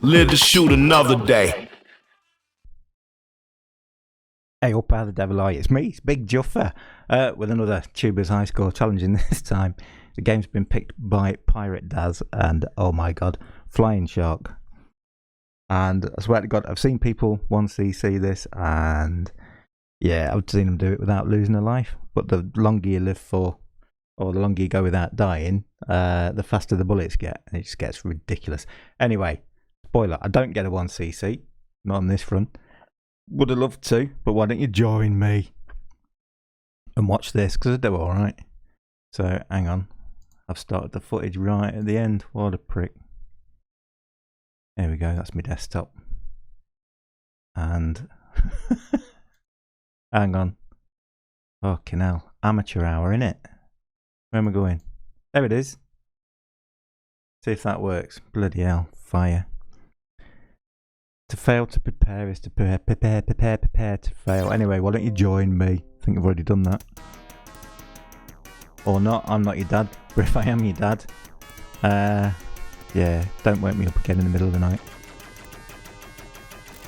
live to shoot another day. Hey up, how the devil are you? It's me, it's Big Juffer, with another Tubers High Score challenge. In this time, the game's been picked by PirateDaz and, oh my god, Flying Shark. And I swear to god, I've seen people 1cc this, and yeah, I've seen them do it without losing a life. But the longer you live for, or the longer you go without dying, the faster the bullets get, and it just gets ridiculous. Anyway, spoiler, I don't get a 1cc, not on this front. Would have loved to, but why don't you join me and watch this, because I do alright. So, hang on. I've started the footage right at the end. What a prick. There we go, that's my desktop. And... hang on. Fucking hell. Amateur hour, innit? Where am I going? There it is. See if that works. Bloody hell. Fire. To fail to prepare is to prepare to fail. Anyway, why don't you join me? I think I've already done that. Or not, I'm not your dad. But if I am your dad, yeah, don't wake me up again in the middle of the night.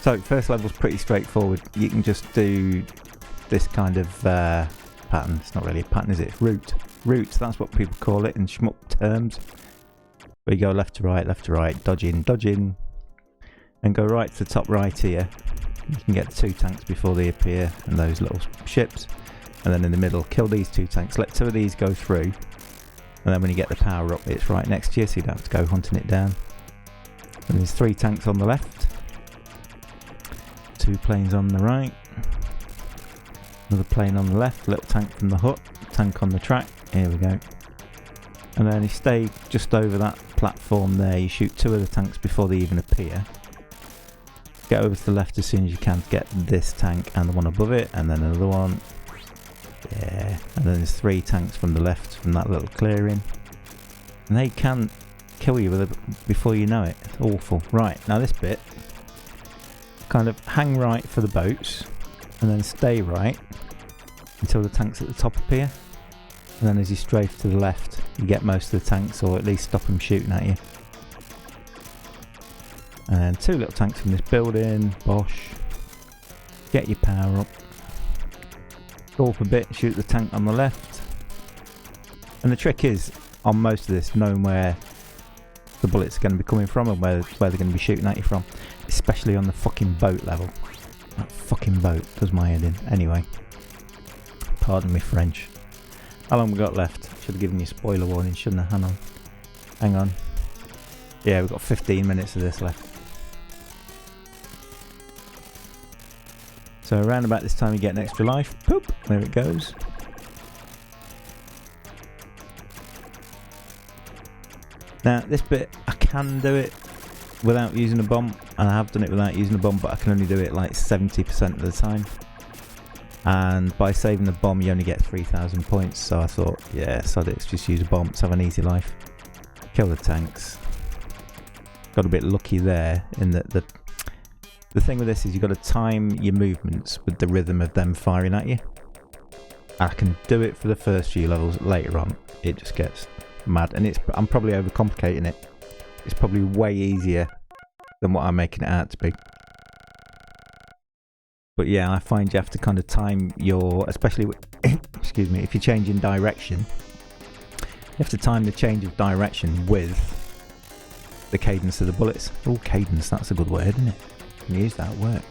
So, first level's pretty straightforward. You can just do this kind of pattern. It's not really a pattern, is it? It's route. Route, that's what people call it in shmup terms. Where you go left to right, dodge in. And go right to the top right here. You can get the 2 tanks before they appear, and those little ships. And then in the middle, kill these 2 tanks, let 2 of these go through. And then when you get the power up, it's right next to you, so you don't have to go hunting it down. And there's 3 tanks on the left. 2 planes on the right. Another plane on the left, little tank from the hut, tank on the track. Here we go. And then you stay just over that platform there, you shoot 2 of the tanks before they even appear. Get over to the left as soon as you can to get this tank and the one above it, and then another one. Yeah, and then there's 3 tanks from the left from that little clearing. And they can kill you with it before you know it. It's awful. Right, now this bit, kind of hang right for the boats, and then stay right until the tanks at the top appear. And then as you strafe to the left, you get most of the tanks, or at least stop them shooting at you. And 2 little tanks from this building, bosh. Get your power up. Go up a bit, shoot the tank on the left. And the trick is, on most of this, knowing where the bullets are going to be coming from and where they're going to be shooting at you from. Especially on the fucking boat level. That fucking boat does my head in. Anyway. Pardon me French. How long we got left? Should have given you a spoiler warning, shouldn't I? Hang on. Yeah, we've got 15 minutes of this left. So around about this time you get an extra life. Poop! There it goes. Now this bit, I can do it without using a bomb, and I have done it without using a bomb, but I can only do it like 70% of the time. And by saving the bomb you only get 3,000 points, so I thought, yeah, sod it, let's just use a bomb, let's have an easy life. Kill the tanks. Got a bit lucky there in that the thing with this is you've got to time your movements with the rhythm of them firing at you. I can do it for the first few levels. Later on it just gets mad, and I'm probably overcomplicating it. It's probably way easier than what I'm making it out to be. But yeah, I find you have to kind of time your, especially with, excuse me, if you're changing direction, you have to time the change of direction with the cadence of the bullets. Oh, cadence, that's a good word, isn't it? You can use that at work.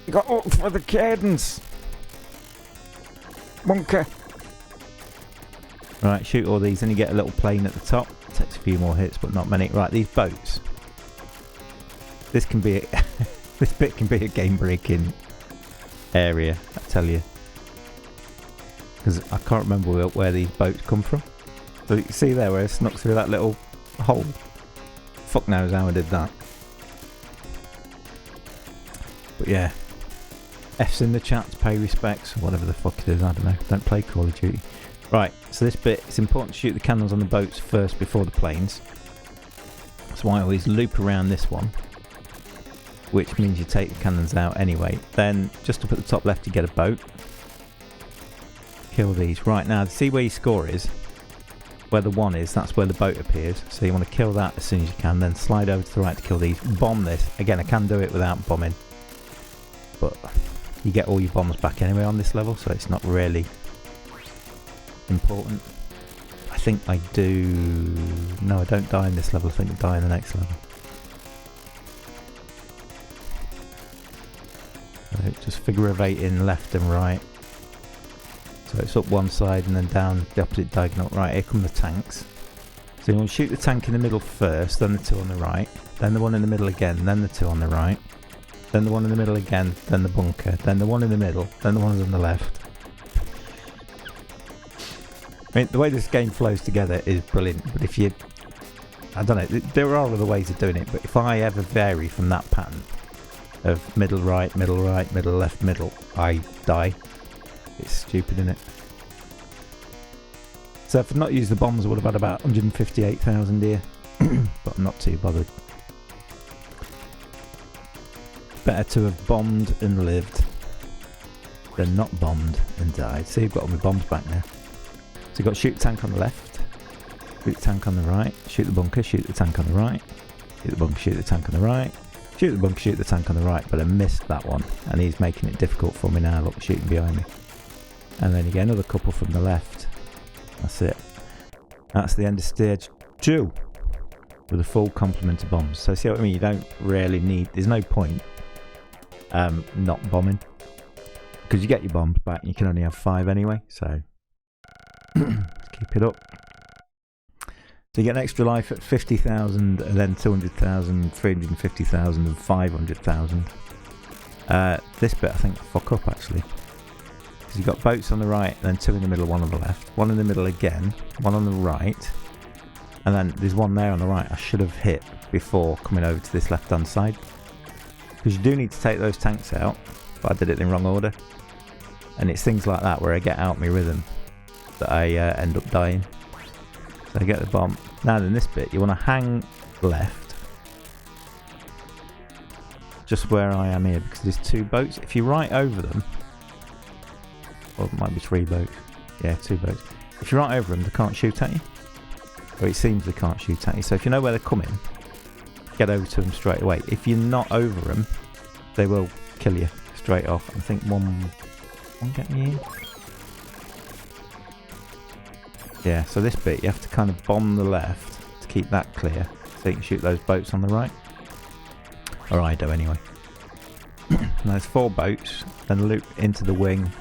You got up for the cadence, monkey. Right, shoot all these, and you get a little plane at the top. Takes a few more hits, but not many. Right, these boats. This can be this bit can be a game-breaking area, I tell you. Because I can't remember where these boats come from. So you can see there where it snuck through that little hole. Fuck knows how I did that. But yeah, F's in the chat to pay respects, or whatever the fuck it is, I don't know. Don't play Call of Duty. Right, so this bit, it's important to shoot the cannons on the boats first before the planes. So I always loop around this one, which means you take the cannons out anyway. Then, just up at the top left, you get a boat. Kill these. Right, now, see where your score is? where the 1 is, that's where the boat appears. So you want to kill that as soon as you can, then slide over to the right to kill these. Bomb this. Again, I can do it without bombing, but you get all your bombs back anyway on this level, so it's not really important. I think I do... No, I don't die in this level. I think I die in the next level. So just figure of 8 in left and right. So it's up one side and then down the opposite diagonal. Right, here come the tanks. So you want to shoot the tank in the middle first, then the 2 on the right, then the one in the middle again, then the 2 on the right, then the one in the middle again, then the bunker, then the one in the middle, then the ones on the left. I mean, the way this game flows together is brilliant, but if you... I don't know, there are other ways of doing it, but if I ever vary from that pattern of middle right, middle left, middle, I die. It's stupid, isn't it? So if I'd not used the bombs, I would have had about 158,000 here, but I'm not too bothered. Better to have bombed and lived than not bombed and died. See, you've got all my bombs back now. So you've got to shoot the tank on the left, shoot the tank on the right, shoot the bunker, shoot the tank on the right, shoot the bunker, shoot the tank on the right, shoot the bunker, shoot the tank on the right, but I missed that one, and he's making it difficult for me now. Look, shooting behind me. And then you get another couple from the left. That's it. That's the end of stage 2 with a full complement of bombs. So see what I mean? You don't really need... There's no point not bombing, because you get your bombs back and you can only have 5 anyway, so keep it up. So you get an extra life at 50,000 and then 200,000, 350,000 and 500,000. This bit I think fuck up actually. Because you've got boats on the right, and then 2 in the middle, 1 on the left, 1 in the middle again, 1 on the right, and then there's 1 there on the right I should have hit before coming over to this left hand side. Because you do need to take those tanks out, but I did it in the wrong order. And it's things like that where I get out my rhythm that I end up dying. So I get the bomb. Now then this bit, you want to hang left, just where I am here, because there's 2 boats. If you're right over them, or it might be 3 boats. Yeah, 2 boats. If you're right over them, they can't shoot at you. Or it seems they can't shoot at you. So if you know where they're coming, get over to them straight away. If you're not over them, they will kill you straight off. I think one get me in. Yeah, so this bit, you have to kind of bomb the left to keep that clear, so you can shoot those boats on the right. Or I do anyway. And there's 4 boats, then loop into the wing,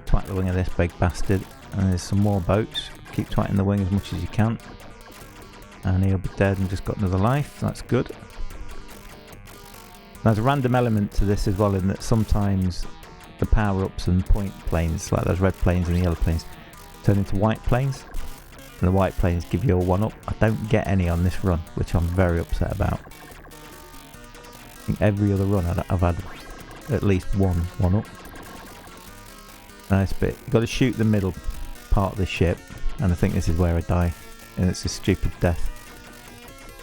twat the wing of this big bastard, and there's some more boats. Keep twatting the wing as much as you can. And he'll be dead and just got another life. That's good. There's a random element to this as well, in that sometimes the power-ups and point planes, like those red planes and the yellow planes, turn into white planes. And the white planes give you a 1-up. I don't get any on this run, which I'm very upset about. I think every other run I've had at least 1-up. Nice bit. You've got to shoot the middle part of the ship, and I think this is where I die. And it's a stupid death.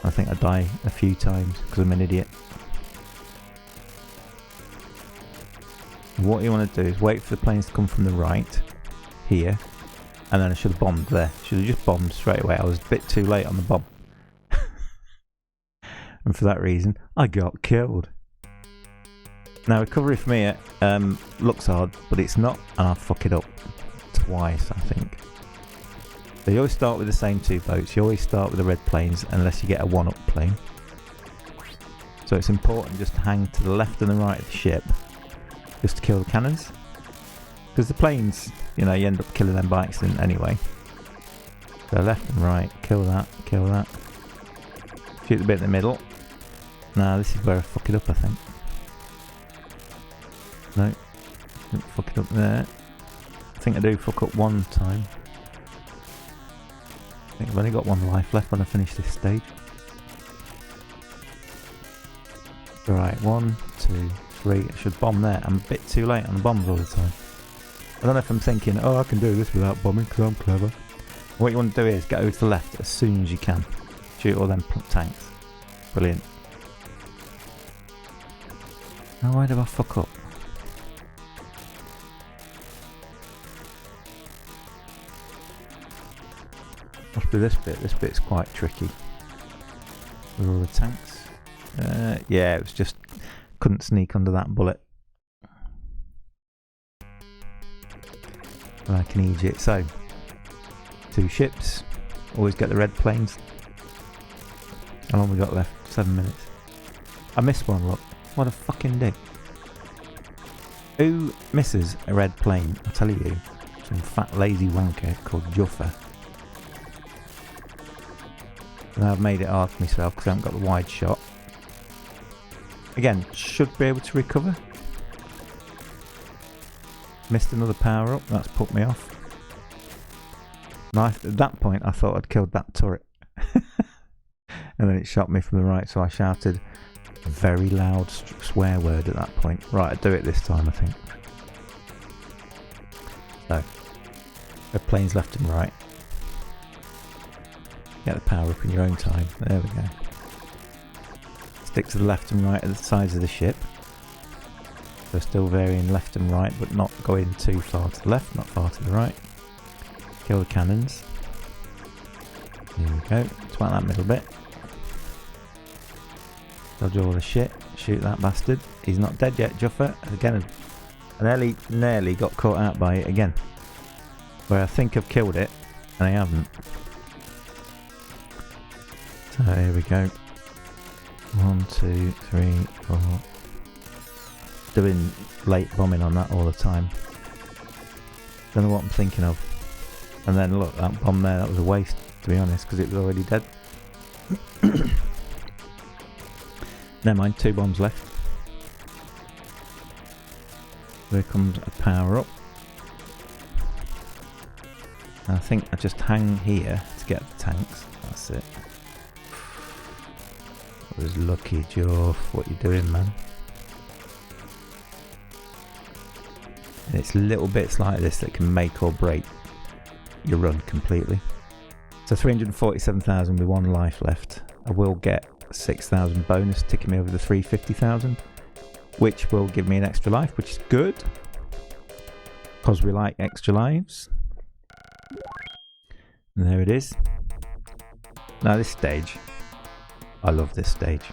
I think I die a few times because I'm an idiot. What you want to do is wait for the planes to come from the right, here, and then I should have bombed there. Should have just bombed straight away. I was a bit too late on the bomb. And for that reason, I got killed. Now recovery for me looks hard, but it's not, and I fuck it up twice, I think. So you always start with the same 2 boats. You always start with the red planes unless you get a 1-up plane. So it's important just to hang to the left and the right of the ship, just to kill the cannons. Because the planes, you know, you end up killing them by accident anyway. So left and right, kill that, kill that. Shoot the bit in the middle. Now this is where I fuck it up, I think. No, didn't fuck it up there. I think I do fuck up one time. I think I've only got 1 life left when I finish this stage. Right, 1, 2, 3. I should bomb there. I'm a bit too late on the bombs all the time. I don't know if I'm thinking, oh, I can do this without bombing because I'm clever. What you want to do is get over to the left as soon as you can. Shoot all them tanks. Brilliant. Now why did I fuck up? Must be this bit. This bit's quite tricky. With all the tanks. Yeah, it was just... Couldn't sneak under that bullet. Like an Egypt. So, 2 ships. Always get the red planes. How long we got left? 7 minutes. I missed one, look. What a fucking dick. Who misses a red plane? I'll tell you. Some fat lazy wanker called Juffer. And I've made it hard for myself because I haven't got the wide shot. Again, should be able to recover. Missed another power up, that's put me off. At that point I thought I'd killed that turret. And then it shot me from the right, so I shouted a very loud swear word at that point. Right, I'll do it this time I think. So, the planes left and right. Get the power up in your own time. There we go. Stick to the left and right at the sides of the ship. So still varying left and right, but not going too far to the left, not far to the right. Kill the cannons. Here we go. Twat that middle bit. Dodge all the shit. Shoot that bastard. He's not dead yet, Juffer. Again, I nearly got caught out by it again. Where I think I've killed it, and I haven't. So here we go. 1, 2, 3, 4. Doing late bombing on that all the time. Don't know what I'm thinking of. And then look, that bomb there, that was a waste, to be honest, because it was already dead. Never mind, 2 bombs left. There comes a power up. I think I just hang here to get the tanks. That's it. I was lucky, Joe. What you doing, man? And it's little bits like this that can make or break your run completely. So 347,000 with 1 life left. I will get 6,000 bonus, ticking me over the 350,000, which will give me an extra life, which is good because we like extra lives. And there it is. Now this stage, I love this stage.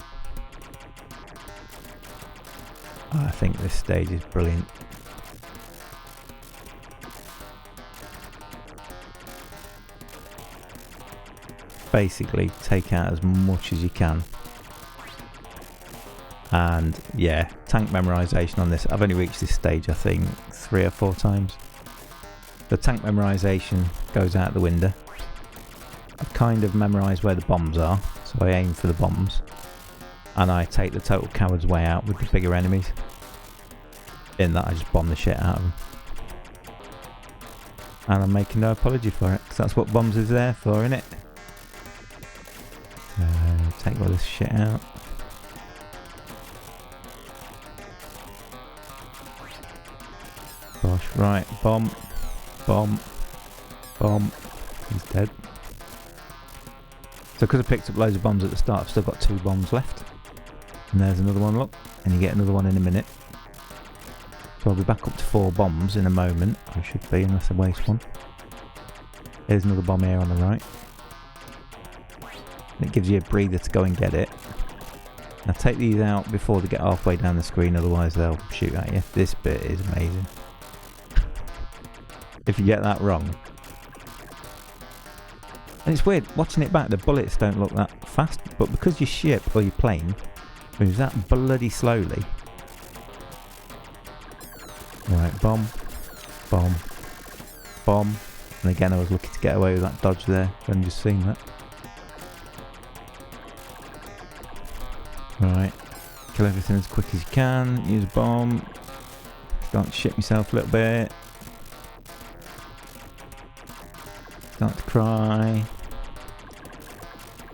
I think this stage is brilliant. Basically take out as much as you can, and yeah, tank memorization on this. I've only reached this stage I think 3 or 4 times. The tank memorization goes out the window. I've kind of memorized where the bombs are, so I aim for the bombs and I take the total coward's way out with the bigger enemies. In that I just bomb the shit out of them, and I'm making no apology for it because that's what bombs is there for, innit? Take all this shit out. Gosh, right, bomb, bomb, bomb. He's dead. So because I picked up loads of bombs at the start, I've still got 2 bombs left. And there's another one, look. And you get another one in a minute. So I'll be back up to 4 bombs in a moment. I should be, unless I waste one. Here's another bomb here on the right. It gives you a breather to go and get it. Now take these out before they get halfway down the screen, otherwise they'll shoot at you. This bit is amazing. If you get that wrong. And it's weird, watching it back, the bullets don't look that fast, but because your ship or your plane moves that bloody slowly. Right, bomb, bomb, bomb. And again I was lucky to get away with that dodge there, if I've just seen that. Right, kill everything as quick as you can, use a bomb, start to shit myself a little bit, start to cry,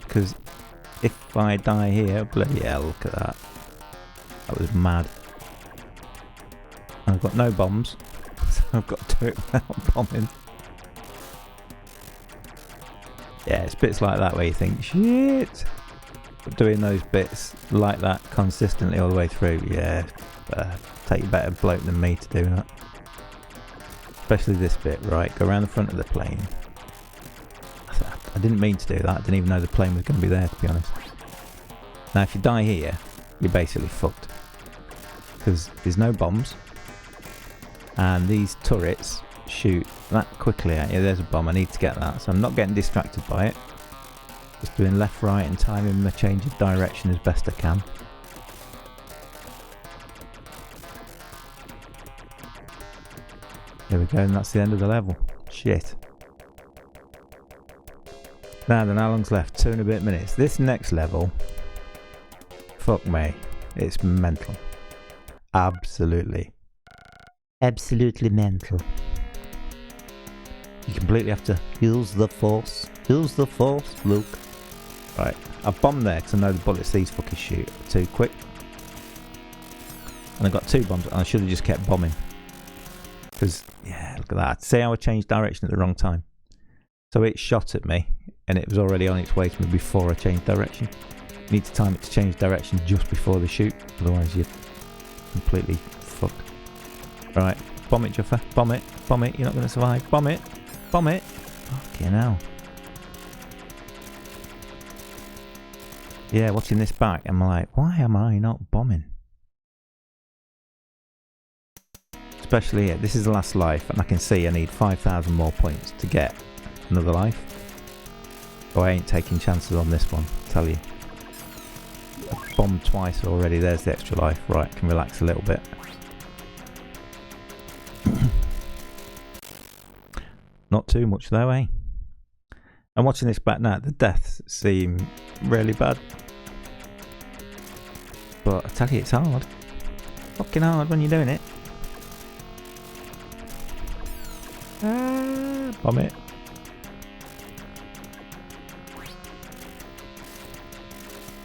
because if I die here, bloody hell, look at that, that was mad. And I've got no bombs, so I've got to do it without bombing. Yeah, it's bits like that where you think, shit. Doing those bits like that consistently all the way through, yeah, take a better bloke than me to do that. Especially this bit, right, go around the front of the plane. I didn't mean to do that. I didn't even know the plane was going to be there, to be honest. Now, if you die here, you're basically fucked. Because there's no bombs. And these turrets shoot that quickly at you. There's a bomb. I need to get that. So I'm not getting distracted by it. Just doing left, right, and timing my change of direction as best I can. There we go, and that's the end of the level. Shit. Now then, how long's left? 2 and a bit minutes. This next level, fuck me, it's mental. Absolutely mental. You completely have to use the force. Use the force, Luke. Right, I've bombed there because I know the bullets these fuckers shoot are too quick. And I got 2 bombs, and I should have just kept bombing. Because, yeah, look at that. See how I changed direction at the wrong time? So it shot at me, and it was already on its way to me before I changed direction. You need to time it to change direction just before the shoot, otherwise you're completely fucked. Right, bomb it, Juffer. Bomb it. Bomb it. You're not going to survive. Bomb it. Bomb it. Fucking hell. Yeah, watching this back, I'm like, why am I not bombing? Especially here, this is the last life, and I can see I need 5,000 more points to get another life. So I ain't taking chances on this one, I tell you. I've bombed twice already, there's the extra life. Right, can relax a little bit. Not too much though, eh? I'm watching this back now, the deaths seem really bad. But I tell you, it's hard. Fucking hard when you're doing it. Bomb it.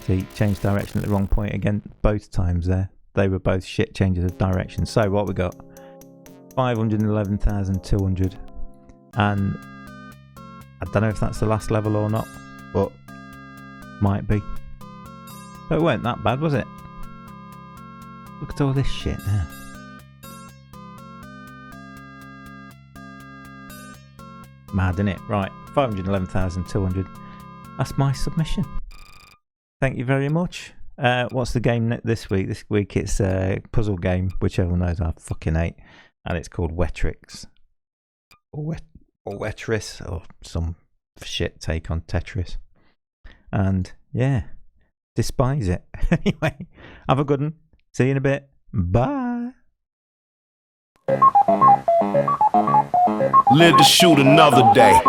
See, changed direction at the wrong point again, both times there. They were both shit changes of direction. So what we got? 511,200. And I don't know if that's the last level or not, but might be. But it weren't that bad, was it? Look at all this shit now. Mad, innit? Right, 511,200. That's my submission. Thank you very much. What's the game this week? This week it's a puzzle game, which everyone knows I fucking hate, and it's called Wetrix. Or Wetris, or some shit take on Tetris. And yeah, despise it. Anyway, have a good one. See you in a bit. Bye. Live to shoot another day.